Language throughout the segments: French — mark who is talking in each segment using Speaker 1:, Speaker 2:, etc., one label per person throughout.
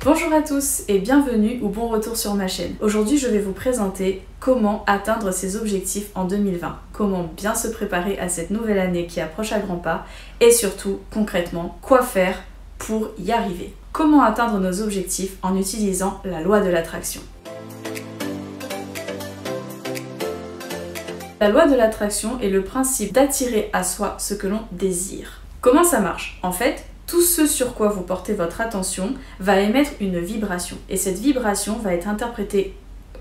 Speaker 1: Bonjour à tous et bienvenue ou bon retour sur ma chaîne. Aujourd'hui je vais vous présenter comment atteindre ses objectifs en 2020, comment bien se préparer à cette nouvelle année qui approche à grands pas et surtout concrètement quoi faire pour y arriver. Comment atteindre nos objectifs en utilisant la loi de l'attraction. La loi de l'attraction est le principe d'attirer à soi ce que l'on désire. Comment ça marche? En fait, tout ce sur quoi vous portez votre attention va émettre une vibration. Et cette vibration va être interprétée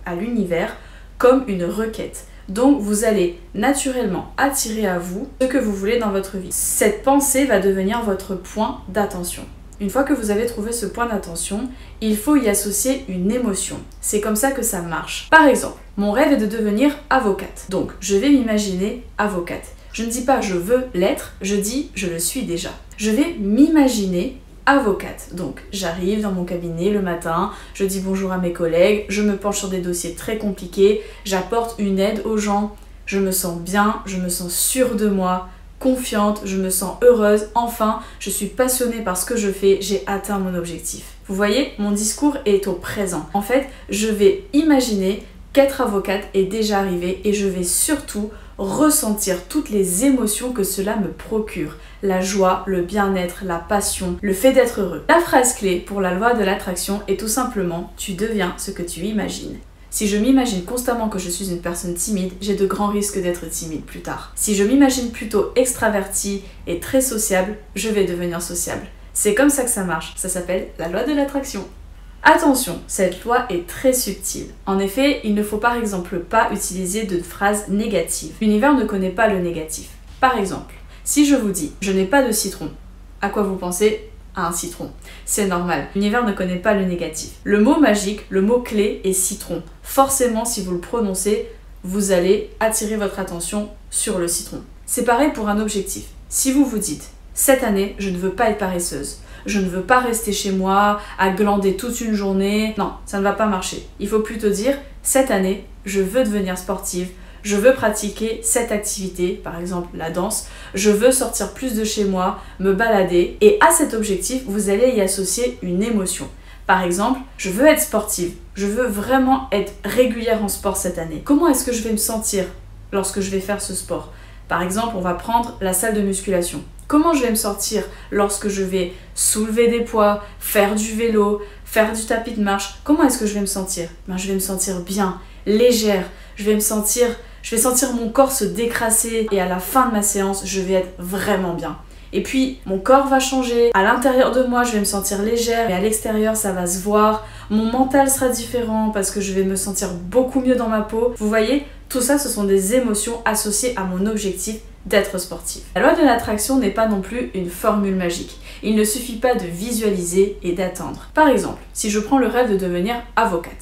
Speaker 1: à l'univers comme une requête. Donc vous allez naturellement attirer à vous ce que vous voulez dans votre vie. Cette pensée va devenir votre point d'attention. Une fois que vous avez trouvé ce point d'attention, il faut y associer une émotion. C'est comme ça que ça marche. Par exemple, mon rêve est de devenir avocate. Donc je vais m'imaginer avocate. Je ne dis pas je veux l'être, je dis je le suis déjà. Je vais m'imaginer avocate. Donc j'arrive dans mon cabinet le matin, je dis bonjour à mes collègues, je me penche sur des dossiers très compliqués, j'apporte une aide aux gens, je me sens bien, je me sens sûre de moi, confiante, je me sens heureuse, enfin je suis passionnée par ce que je fais, j'ai atteint mon objectif. Vous voyez, mon discours est au présent. En fait, je vais imaginer qu'être avocate est déjà arrivé et je vais surtout ressentir toutes les émotions que cela me procure. La joie, le bien-être, la passion, le fait d'être heureux. La phrase clé pour la loi de l'attraction est tout simplement « tu deviens ce que tu imagines ». Si je m'imagine constamment que je suis une personne timide, j'ai de grands risques d'être timide plus tard. Si je m'imagine plutôt extravertie et très sociable, je vais devenir sociable. C'est comme ça que ça marche, ça s'appelle la loi de l'attraction. Attention, cette loi est très subtile. En effet, il ne faut par exemple pas utiliser de phrases négatives. L'univers ne connaît pas le négatif. Par exemple, si je vous dis « je n'ai pas de citron », à quoi vous pensez? À un citron. C'est normal, l'univers ne connaît pas le négatif. Le mot magique, le mot clé est citron. Forcément, si vous le prononcez, vous allez attirer votre attention sur le citron. C'est pareil pour un objectif. Si vous vous dites « cette année, je ne veux pas être paresseuse », je ne veux pas rester chez moi à glander toute une journée. Non, ça ne va pas marcher. Il faut plutôt dire, cette année, je veux devenir sportive, je veux pratiquer cette activité, par exemple la danse, je veux sortir plus de chez moi, me balader. Et à cet objectif, vous allez y associer une émotion. Par exemple, je veux être sportive, je veux vraiment être régulière en sport cette année. Comment est-ce que je vais me sentir lorsque je vais faire ce sport? Par exemple, on va prendre la salle de musculation. Comment je vais me sentir lorsque je vais soulever des poids, faire du vélo, faire du tapis de marche? Comment est-ce que je vais me sentir? Je vais me sentir bien, légère, je vais sentir mon corps se décrasser et à la fin de ma séance, je vais être vraiment bien. Et puis, mon corps va changer, à l'intérieur de moi, je vais me sentir légère et à l'extérieur, ça va se voir. Mon mental sera différent parce que je vais me sentir beaucoup mieux dans ma peau. Vous voyez, tout ça, ce sont des émotions associées à mon objectif d'être sportif. La loi de l'attraction n'est pas non plus une formule magique. Il ne suffit pas de visualiser et d'attendre. Par exemple, si je prends le rêve de devenir avocate.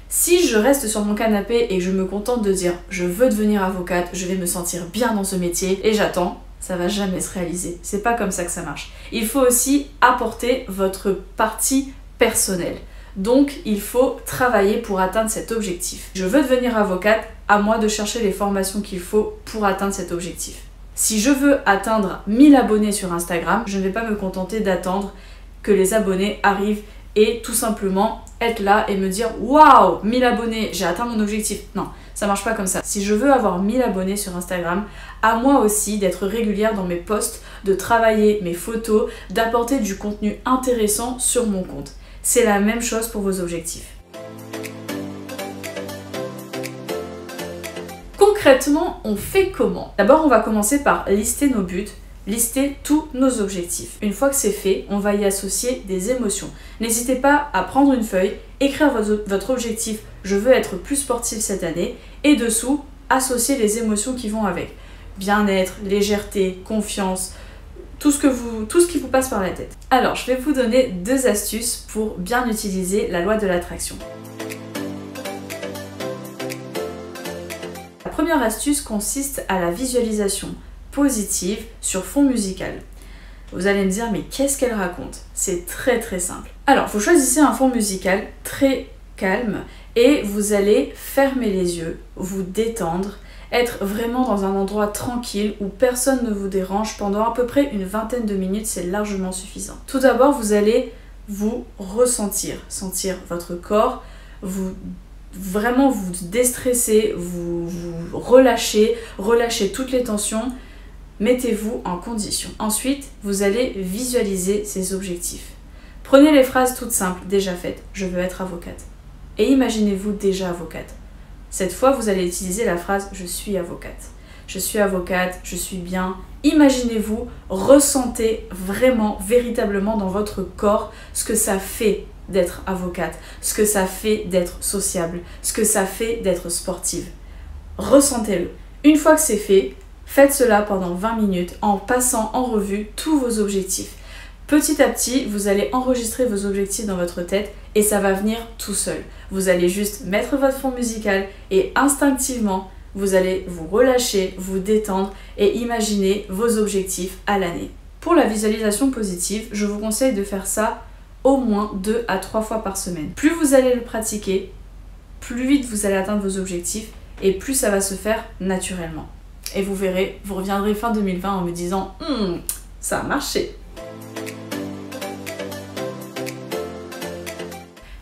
Speaker 1: Si je reste sur mon canapé et je me contente de dire « je veux devenir avocate, je vais me sentir bien dans ce métier » et j'attends, ça va jamais se réaliser. C'est pas comme ça que ça marche. Il faut aussi apporter votre partie personnelle. Donc, il faut travailler pour atteindre cet objectif. Je veux devenir avocate, à moi de chercher les formations qu'il faut pour atteindre cet objectif. Si je veux atteindre 1000 abonnés sur Instagram, je ne vais pas me contenter d'attendre que les abonnés arrivent et tout simplement être là et me dire « Waouh, 1000 abonnés, j'ai atteint mon objectif ». Non, ça marche pas comme ça. Si je veux avoir 1000 abonnés sur Instagram, à moi aussi d'être régulière dans mes posts, de travailler mes photos, d'apporter du contenu intéressant sur mon compte. C'est la même chose pour vos objectifs. Concrètement, on fait comment? D'abord, on va commencer par lister nos buts, lister tous nos objectifs. Une fois que c'est fait, on va y associer des émotions. N'hésitez pas à prendre une feuille, écrire votre objectif « je veux être plus sportive cette année » et dessous, associer les émotions qui vont avec. Bien-être, légèreté, confiance, tout ce qui vous passe par la tête. Alors, je vais vous donner 2 astuces pour bien utiliser la loi de l'attraction. La première astuce consiste à la visualisation positive sur fond musical. Vous allez me dire, mais qu'est-ce qu'elle raconte? C'est très simple. Alors, vous choisissez un fond musical très calme et vous allez fermer les yeux, vous détendre, être vraiment dans un endroit tranquille où personne ne vous dérange pendant à peu près une vingtaine de minutes, c'est largement suffisant. Tout d'abord, vous allez vous ressentir, sentir votre corps, vraiment vous déstresser, vous relâcher toutes les tensions. Mettez-vous en condition. Ensuite, vous allez visualiser ces objectifs. Prenez les phrases toutes simples, déjà faites. Je veux être avocate. Et imaginez-vous déjà avocate. Cette fois, vous allez utiliser la phrase « Je suis avocate ». Je suis avocate, je suis bien. Imaginez-vous, ressentez vraiment, véritablement dans votre corps ce que ça fait d'être avocate, ce que ça fait d'être sociable, ce que ça fait d'être sportive. Ressentez-le. Une fois que c'est fait, faites cela pendant 20 minutes en passant en revue tous vos objectifs. Petit à petit, vous allez enregistrer vos objectifs dans votre tête et ça va venir tout seul. Vous allez juste mettre votre fond musical et instinctivement, vous allez vous relâcher, vous détendre et imaginer vos objectifs à l'année. Pour la visualisation positive, je vous conseille de faire ça au moins 2 à 3 fois par semaine. Plus vous allez le pratiquer, plus vite vous allez atteindre vos objectifs et plus ça va se faire naturellement. Et vous verrez, vous reviendrez fin 2020 en me disant « ça a marché ».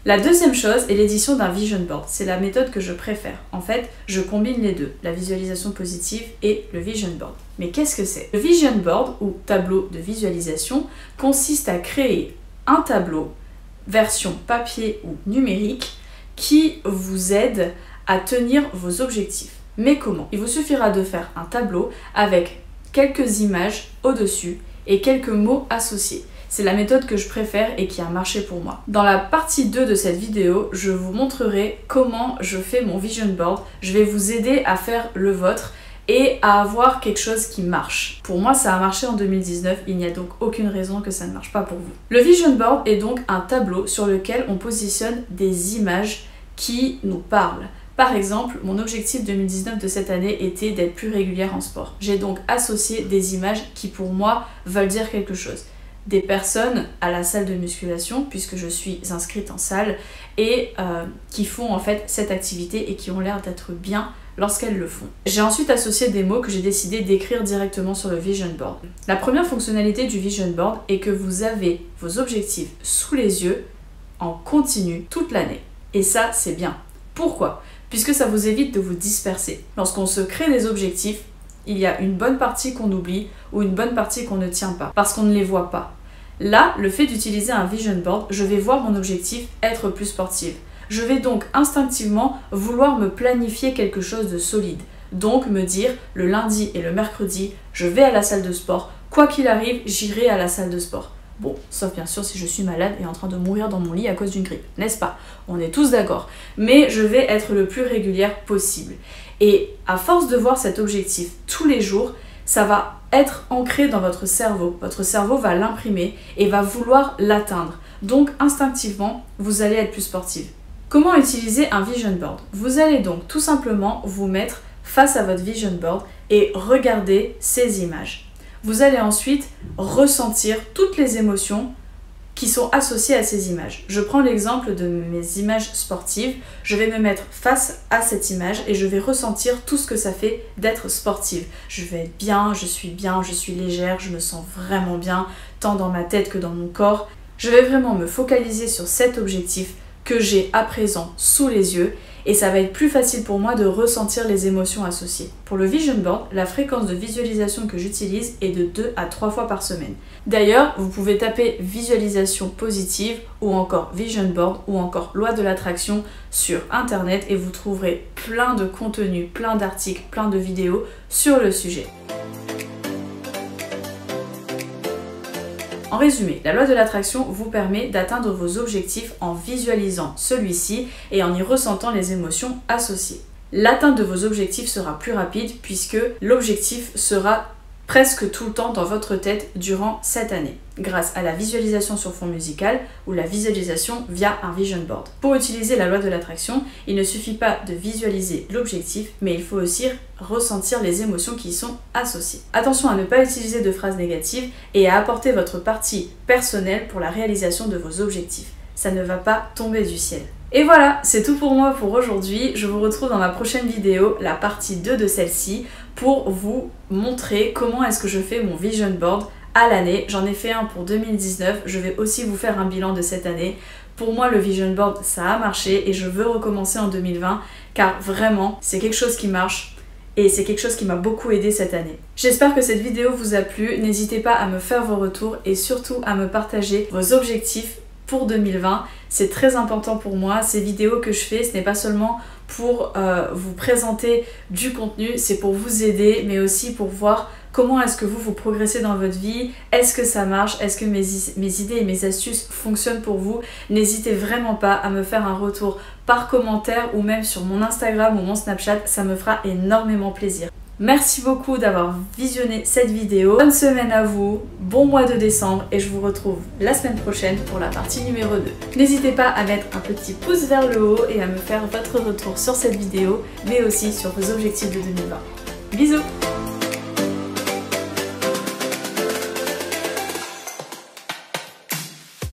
Speaker 1: La deuxième chose est l'édition d'un vision board. C'est la méthode que je préfère. En fait, je combine les deux, la visualisation positive et le vision board. Mais qu'est-ce que c'est? Le vision board, ou tableau de visualisation, consiste à créer un tableau, version papier ou numérique, qui vous aide à tenir vos objectifs. Mais comment? Il vous suffira de faire un tableau avec quelques images au-dessus et quelques mots associés. C'est la méthode que je préfère et qui a marché pour moi. Dans la partie 2 de cette vidéo, je vous montrerai comment je fais mon vision board. Je vais vous aider à faire le vôtre et à avoir quelque chose qui marche. Pour moi, ça a marché en 2019, il n'y a donc aucune raison que ça ne marche pas pour vous. Le vision board est donc un tableau sur lequel on positionne des images qui nous parlent. Par exemple, mon objectif 2019 de cette année était d'être plus régulière en sport. J'ai donc associé des images qui pour moi veulent dire quelque chose. Des personnes à la salle de musculation, puisque je suis inscrite en salle, et qui font en fait cette activité et qui ont l'air d'être bien lorsqu'elles le font. J'ai ensuite associé des mots que j'ai décidé d'écrire directement sur le vision board. La première fonctionnalité du vision board est que vous avez vos objectifs sous les yeux en continu toute l'année. Et ça, c'est bien. Pourquoi? Puisque ça vous évite de vous disperser. Lorsqu'on se crée des objectifs, il y a une bonne partie qu'on oublie ou une bonne partie qu'on ne tient pas, parce qu'on ne les voit pas. Là, le fait d'utiliser un vision board, je vais voir mon objectif être plus sportive. Je vais donc instinctivement vouloir me planifier quelque chose de solide. Donc me dire, le lundi et le mercredi, je vais à la salle de sport. Quoi qu'il arrive, j'irai à la salle de sport. Bon, sauf bien sûr si je suis malade et en train de mourir dans mon lit à cause d'une grippe, n'est-ce pas? On est tous d'accord. Mais je vais être le plus régulière possible. Et à force de voir cet objectif tous les jours, ça va être ancré dans votre cerveau. Votre cerveau va l'imprimer et va vouloir l'atteindre. Donc instinctivement, vous allez être plus sportive. Comment utiliser un vision board? Vous allez donc tout simplement vous mettre face à votre vision board et regarder ces images. Vous allez ensuite ressentir toutes les émotions qui sont associées à ces images. Je prends l'exemple de mes images sportives. Je vais me mettre face à cette image et je vais ressentir tout ce que ça fait d'être sportive. Je vais être bien, je suis légère, je me sens vraiment bien, tant dans ma tête que dans mon corps. Je vais vraiment me focaliser sur cet objectif que j'ai à présent sous les yeux et ça va être plus facile pour moi de ressentir les émotions associées. Pour le vision board, la fréquence de visualisation que j'utilise est de 2 à 3 fois par semaine. D'ailleurs, vous pouvez taper visualisation positive ou encore vision board ou encore loi de l'attraction sur internet et vous trouverez plein de contenus, plein d'articles, plein de vidéos sur le sujet. En résumé, la loi de l'attraction vous permet d'atteindre vos objectifs en visualisant celui-ci et en y ressentant les émotions associées. L'atteinte de vos objectifs sera plus rapide puisque l'objectif sera presque tout le temps dans votre tête durant cette année, grâce à la visualisation sur fond musical ou la visualisation via un vision board. Pour utiliser la loi de l'attraction, il ne suffit pas de visualiser l'objectif, mais il faut aussi ressentir les émotions qui y sont associées. Attention à ne pas utiliser de phrases négatives et à apporter votre partie personnelle pour la réalisation de vos objectifs. Ça ne va pas tomber du ciel. Et voilà, c'est tout pour moi pour aujourd'hui. Je vous retrouve dans ma prochaine vidéo, la partie 2 de celle-ci, pour vous montrer comment est-ce que je fais mon vision board à l'année. J'en ai fait un pour 2019, je vais aussi vous faire un bilan de cette année. Pour moi, le vision board, ça a marché et je veux recommencer en 2020 car vraiment, c'est quelque chose qui marche. Et c'est quelque chose qui m'a beaucoup aidé cette année. J'espère que cette vidéo vous a plu. N'hésitez pas à me faire vos retours et surtout à me partager vos objectifs pour 2020. C'est très important pour moi. Ces vidéos que je fais, ce n'est pas seulement pour vous présenter du contenu, c'est pour vous aider, mais aussi pour voir comment est-ce que vous progressez dans votre vie, est-ce que ça marche, est-ce que mes idées et mes astuces fonctionnent pour vous. N'hésitez vraiment pas à me faire un retour par commentaire ou même sur mon Instagram ou mon Snapchat, ça me fera énormément plaisir. Merci beaucoup d'avoir visionné cette vidéo. Bonne semaine à vous, bon mois de décembre et je vous retrouve la semaine prochaine pour la partie numéro 2. N'hésitez pas à mettre un petit pouce vers le haut et à me faire votre retour sur cette vidéo, mais aussi sur vos objectifs de 2020. Bisous!